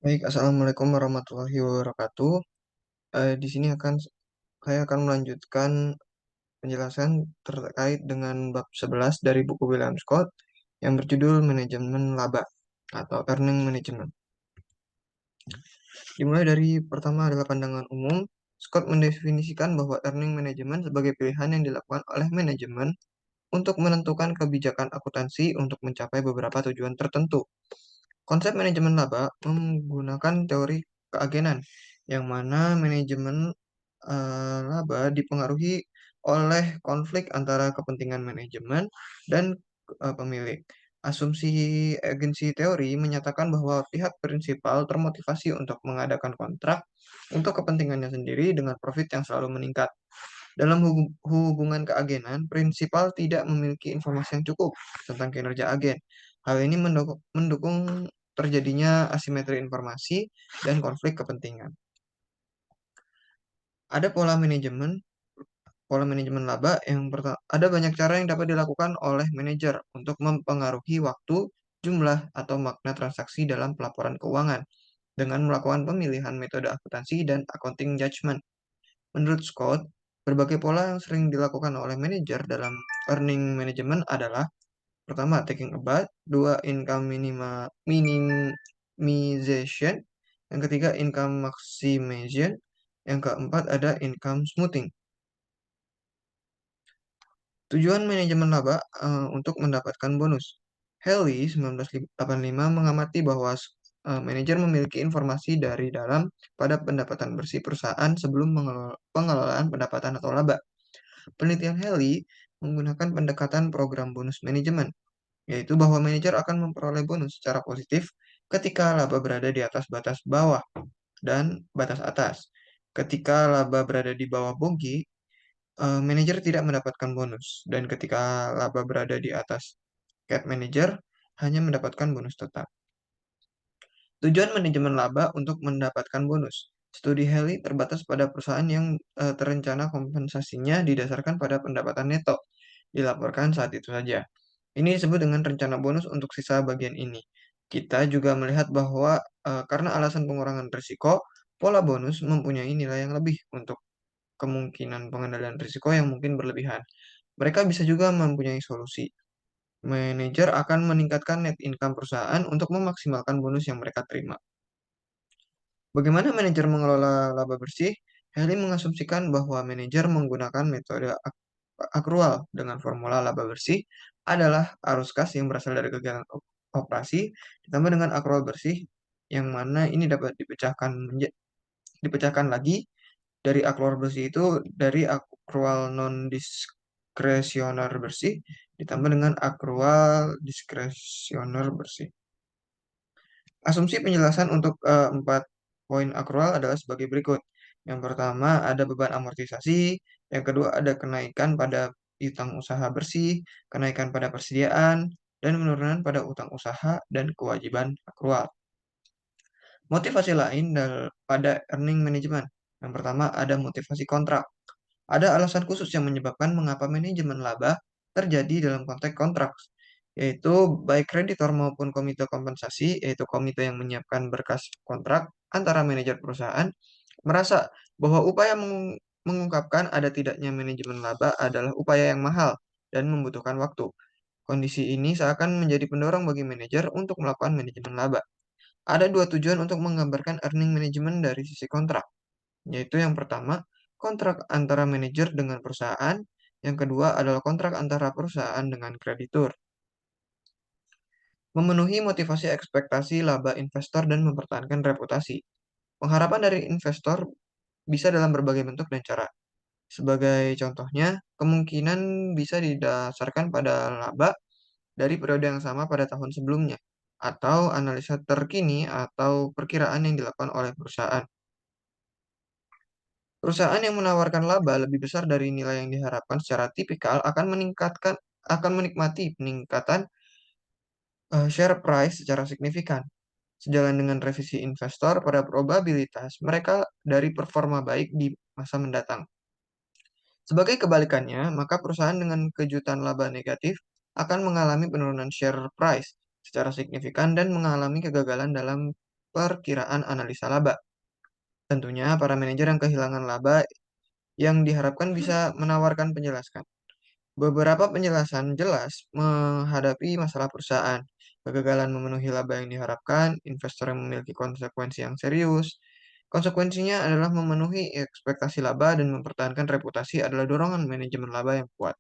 Baik, Assalamualaikum warahmatullahi wabarakatuh. Di sini saya akan melanjutkan penjelasan terkait dengan bab 11 dari buku William Scott yang berjudul Manajemen Laba atau Earning Management. Dimulai dari pertama adalah pandangan umum. Scott mendefinisikan bahwa earning management sebagai pilihan yang dilakukan oleh manajemen untuk menentukan kebijakan akuntansi untuk mencapai beberapa tujuan tertentu. Konsep manajemen laba menggunakan teori keagenan, yang mana manajemen laba dipengaruhi oleh konflik antara kepentingan manajemen dan pemilik. Asumsi agensi teori menyatakan bahwa pihak prinsipal termotivasi untuk mengadakan kontrak untuk kepentingannya sendiri dengan profit yang selalu meningkat. Dalam hubungan keagenan, prinsipal tidak memiliki informasi yang cukup tentang kinerja agen. Hal ini mendukung terjadinya asimetri informasi dan konflik kepentingan. Ada pola manajemen laba yang pertama, ada banyak cara yang dapat dilakukan oleh manajer untuk mempengaruhi waktu, jumlah, atau makna transaksi dalam pelaporan keuangan dengan melakukan pemilihan metode akuntansi dan accounting judgment. Menurut Scott, berbagai pola yang sering dilakukan oleh manajer dalam earning management adalah: pertama, taking a bath; dua, income minimization; yang ketiga, income maximization; yang keempat ada income smoothing. Tujuan manajemen laba untuk mendapatkan bonus. Haley 1985 mengamati bahwa manajer memiliki informasi dari dalam pada pendapatan bersih perusahaan sebelum pengelolaan pendapatan atau laba. Penelitian Haley menggunakan pendekatan program bonus manajemen, yaitu bahwa manajer akan memperoleh bonus secara positif ketika laba berada di atas batas bawah dan batas atas. Ketika laba berada di bawah bogi, manajer tidak mendapatkan bonus, dan ketika laba berada di atas cap manajer hanya mendapatkan bonus tetap. Tujuan manajemen laba untuk mendapatkan bonus. Studi Haley terbatas pada perusahaan yang terencana kompensasinya didasarkan pada pendapatan neto dilaporkan saat itu saja. Ini disebut dengan rencana bonus untuk sisa bagian ini. Kita juga melihat bahwa karena alasan pengurangan risiko, pola bonus mempunyai nilai yang lebih untuk kemungkinan pengendalian risiko yang mungkin berlebihan. Mereka bisa juga mempunyai solusi. Manajer akan meningkatkan net income perusahaan untuk memaksimalkan bonus yang mereka terima. Bagaimana manajer mengelola laba bersih? Haley mengasumsikan bahwa manajer menggunakan metode akrual dengan formula laba bersih adalah arus kas yang berasal dari kegiatan operasi ditambah dengan akrual bersih, yang mana ini dapat dipecahkan lagi dari akrual bersih itu dari akrual non diskresioner bersih ditambah dengan akrual diskresioner bersih. Asumsi penjelasan untuk 4 poin akrual adalah sebagai berikut. Yang pertama ada beban amortisasi, yang kedua ada kenaikan pada utang usaha bersih, kenaikan pada persediaan, dan penurunan pada utang usaha dan kewajiban akrual. Motivasi lain pada earning management. Yang pertama ada motivasi kontrak. Ada alasan khusus yang menyebabkan mengapa manajemen laba terjadi dalam konteks kontrak, yaitu baik kreditor maupun komite kompensasi, yaitu komite yang menyiapkan berkas kontrak antara manajer perusahaan, merasa bahwa upaya mengungkapkan ada tidaknya manajemen laba adalah upaya yang mahal dan membutuhkan waktu. Kondisi ini seakan menjadi pendorong bagi manajer untuk melakukan manajemen laba. Ada dua tujuan untuk menggambarkan earning management dari sisi kontrak, yaitu yang pertama, kontrak antara manajer dengan perusahaan; yang kedua adalah kontrak antara perusahaan dengan kreditur. Memenuhi motivasi ekspektasi laba investor dan mempertahankan reputasi. Pengharapan dari investor bisa dalam berbagai bentuk dan cara. Sebagai contohnya, kemungkinan bisa didasarkan pada laba dari periode yang sama pada tahun sebelumnya, atau analisa terkini atau perkiraan yang dilakukan oleh perusahaan. Perusahaan yang menawarkan laba lebih besar dari nilai yang diharapkan secara tipikal akan menikmati peningkatan share price secara signifikan. Sejalan dengan revisi investor pada probabilitas mereka dari performa baik di masa mendatang. Sebagai kebalikannya, maka perusahaan dengan kejutan laba negatif akan mengalami penurunan share price secara signifikan dan mengalami kegagalan dalam perkiraan analisa laba. Tentunya para manajer yang kehilangan laba yang diharapkan bisa menawarkan penjelasan. Beberapa penjelasan jelas menghadapi masalah perusahaan, kegagalan memenuhi laba yang diharapkan, investor yang memiliki konsekuensi yang serius. Konsekuensinya adalah memenuhi ekspektasi laba dan mempertahankan reputasi adalah dorongan manajemen laba yang kuat.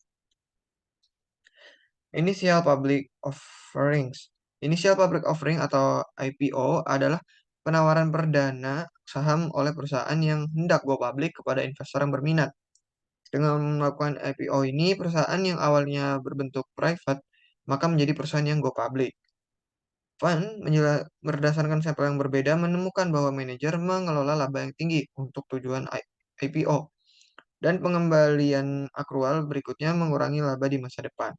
Initial Public Offerings. Initial Public Offering atau IPO adalah penawaran perdana saham oleh perusahaan yang hendak go public kepada investor yang berminat. Dengan melakukan IPO ini, perusahaan yang awalnya berbentuk private, maka menjadi perusahaan yang go public. Fund berdasarkan sampel yang berbeda menemukan bahwa manajer mengelola laba yang tinggi untuk tujuan IPO dan pengembalian akrual berikutnya mengurangi laba di masa depan.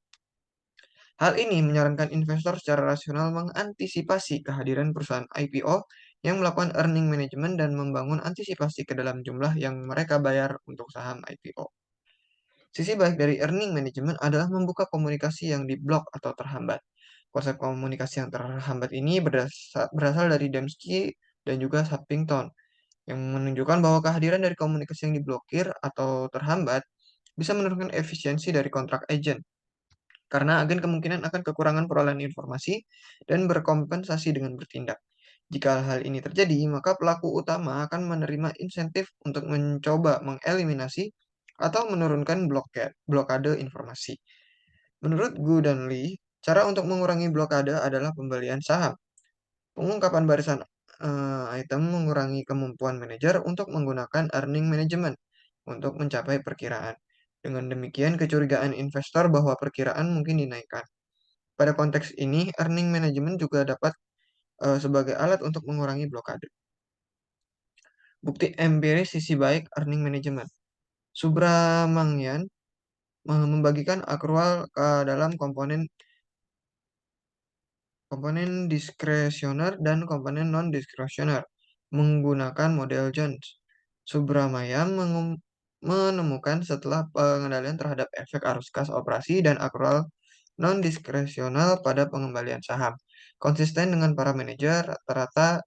Hal ini menyarankan investor secara rasional mengantisipasi kehadiran perusahaan IPO yang melakukan earning management dan membangun antisipasi ke dalam jumlah yang mereka bayar untuk saham IPO. Sisi baik dari earning management adalah membuka komunikasi yang diblok atau terhambat. Konsep komunikasi yang terhambat ini berasal dari Dembski dan juga Sappington, yang menunjukkan bahwa kehadiran dari komunikasi yang diblokir atau terhambat bisa menurunkan efisiensi dari kontrak agent, karena agen kemungkinan akan kekurangan perolehan informasi dan berkompensasi dengan bertindak. Jika hal ini terjadi, maka pelaku utama akan menerima insentif untuk mencoba mengeliminasi atau menurunkan blokade informasi. Menurut Gu dan Lee, cara untuk mengurangi blokade adalah pembelian saham. Pengungkapan barisan item mengurangi kemampuan manajer untuk menggunakan earning management untuk mencapai perkiraan. Dengan demikian, kecurigaan investor bahwa perkiraan mungkin dinaikkan. Pada konteks ini, earning management juga dapat sebagai alat untuk mengurangi blokade. Bukti empiris sisi baik earning management. Subramanian membagikan akrual ke dalam komponen diskresioner dan komponen non-diskresioner menggunakan model Jones. Subramanian menemukan setelah pengendalian terhadap efek arus kas operasi dan akrual non-diskresional pada pengembalian saham. Konsisten dengan para manajer, rata-rata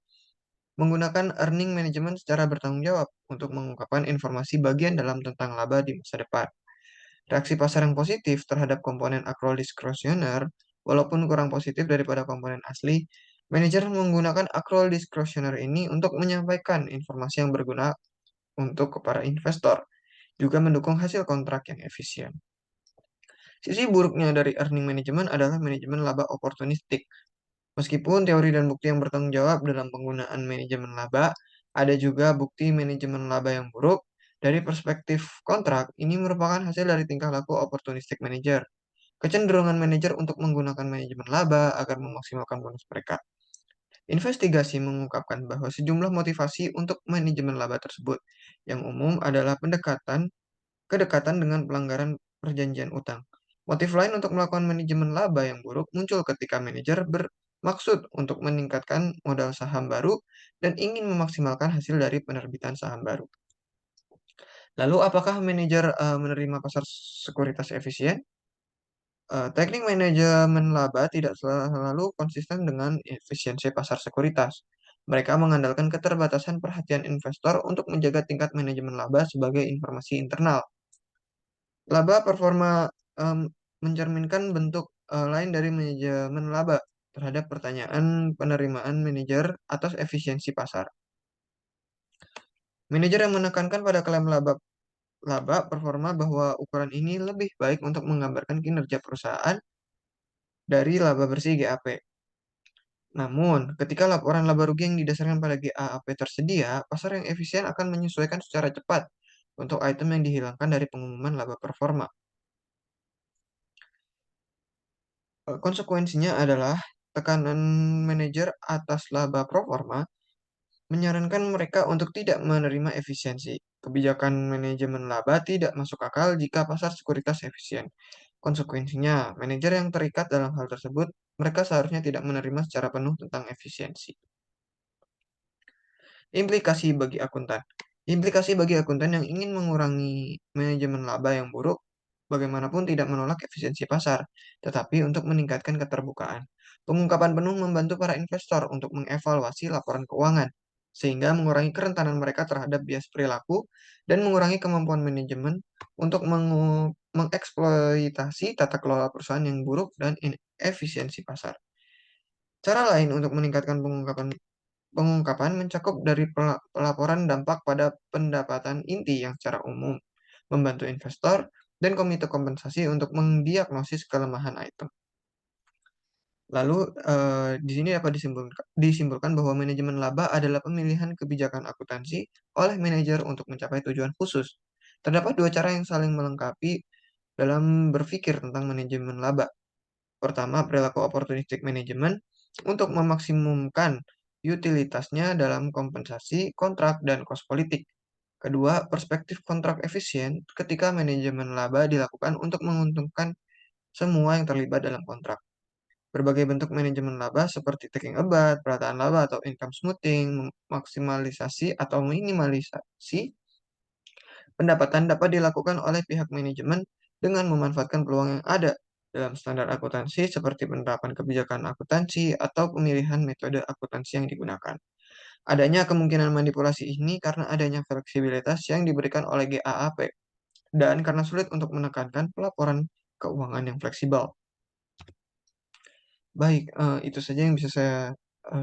menggunakan earning management secara bertanggung jawab untuk mengungkapkan informasi bagian dalam tentang laba di masa depan. Reaksi pasar yang positif terhadap komponen accrual discretionary, walaupun kurang positif daripada komponen asli, manajer menggunakan accrual discretionary ini untuk menyampaikan informasi yang berguna untuk para investor, juga mendukung hasil kontrak yang efisien. Sisi buruknya dari earning management adalah manajemen laba oportunistik. Meskipun teori dan bukti yang bertanggung jawab dalam penggunaan manajemen laba, ada juga bukti manajemen laba yang buruk. Dari perspektif kontrak, ini merupakan hasil dari tingkah laku opportunistic manager. Kecenderungan manajer untuk menggunakan manajemen laba agar memaksimalkan bonus mereka. Investigasi mengungkapkan bahwa sejumlah motivasi untuk manajemen laba tersebut, yang umum adalah kedekatan dengan pelanggaran perjanjian utang. Motif lain untuk melakukan manajemen laba yang buruk muncul ketika manajer bermaksud untuk meningkatkan modal saham baru dan ingin memaksimalkan hasil dari penerbitan saham baru. Lalu, apakah manajer menerima pasar sekuritas efisien? Teknik manajemen laba tidak selalu konsisten dengan efisiensi pasar sekuritas. Mereka mengandalkan keterbatasan perhatian investor untuk menjaga tingkat manajemen laba sebagai informasi internal. Laba performa mencerminkan bentuk lain dari manajemen laba terhadap pertanyaan penerimaan manajer atas efisiensi pasar. Manajer yang menekankan pada klaim laba performa bahwa ukuran ini lebih baik untuk menggambarkan kinerja perusahaan dari laba bersih GAAP. Namun, ketika laporan laba rugi yang didasarkan pada GAAP tersedia, pasar yang efisien akan menyesuaikan secara cepat untuk item yang dihilangkan dari pengumuman laba performa. Konsekuensinya adalah tekanan manajer atas laba performa menyarankan mereka untuk tidak menerima efisiensi. Kebijakan manajemen laba tidak masuk akal jika pasar sekuritas efisien. Konsekuensinya, manajer yang terikat dalam hal tersebut, mereka seharusnya tidak menerima secara penuh tentang efisiensi. Implikasi bagi akuntan. Implikasi bagi akuntan yang ingin mengurangi manajemen laba yang buruk, bagaimanapun tidak menolak efisiensi pasar, tetapi untuk meningkatkan keterbukaan. Pengungkapan penuh membantu para investor untuk mengevaluasi laporan keuangan, sehingga mengurangi kerentanan mereka terhadap bias perilaku dan mengurangi kemampuan manajemen untuk mengeksploitasi tata kelola perusahaan yang buruk dan inefisiensi pasar. Cara lain untuk meningkatkan pengungkapan mencakup dari pelaporan dampak pada pendapatan inti yang secara umum, membantu investor, dan komite kompensasi untuk mendiagnosis kelemahan item. Lalu, di sini dapat disimpulkan bahwa manajemen laba adalah pemilihan kebijakan akuntansi oleh manajer untuk mencapai tujuan khusus. Terdapat dua cara yang saling melengkapi dalam berpikir tentang manajemen laba. Pertama, perilaku opportunistic management untuk memaksimumkan utilitasnya dalam kompensasi, kontrak, dan kos politik. Kedua, perspektif kontrak efisien ketika manajemen laba dilakukan untuk menguntungkan semua yang terlibat dalam kontrak. Berbagai bentuk manajemen laba seperti taking a bath, perataan laba atau income smoothing, maksimalisasi atau minimalisasi pendapatan dapat dilakukan oleh pihak manajemen dengan memanfaatkan peluang yang ada dalam standar akuntansi seperti penerapan kebijakan akuntansi atau pemilihan metode akuntansi yang digunakan. Adanya kemungkinan manipulasi ini karena adanya fleksibilitas yang diberikan oleh GAAP dan karena sulit untuk menekankan pelaporan keuangan yang fleksibel. Baik, itu saja yang bisa saya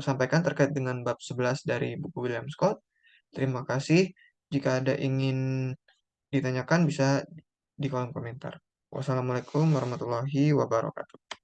sampaikan terkait dengan bab 11 dari buku William Scott. Terima kasih. Jika ada ingin ditanyakan bisa di kolom komentar. Wassalamualaikum warahmatullahi wabarakatuh.